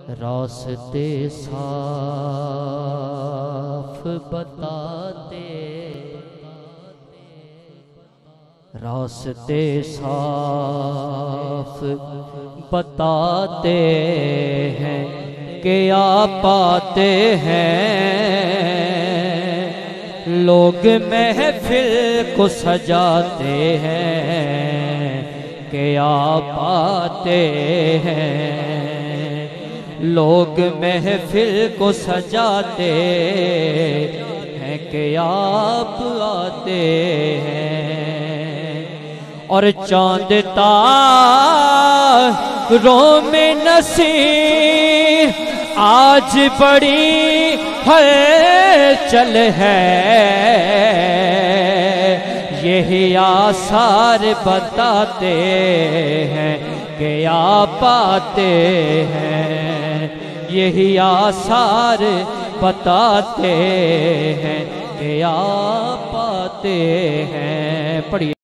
راستے صاف بتاتے، راستے صاف بتاتے ہیں کہ آپ پاتے ہیں، لوگ محفل کو سجاتے ہیں کہ آپ آتے ہیں، لوگ محفل کو سجاتے ہیں کہ آپ آتے ہیں، اور چاند تاروں میں نصیب آج بڑی ہلچل ہے، یہی آثار بتاتے ہیں کہ آپ آتے ہیں، یہی آثار بتاتے ہیں کہ آپ آتے ہیں۔ پڑھیے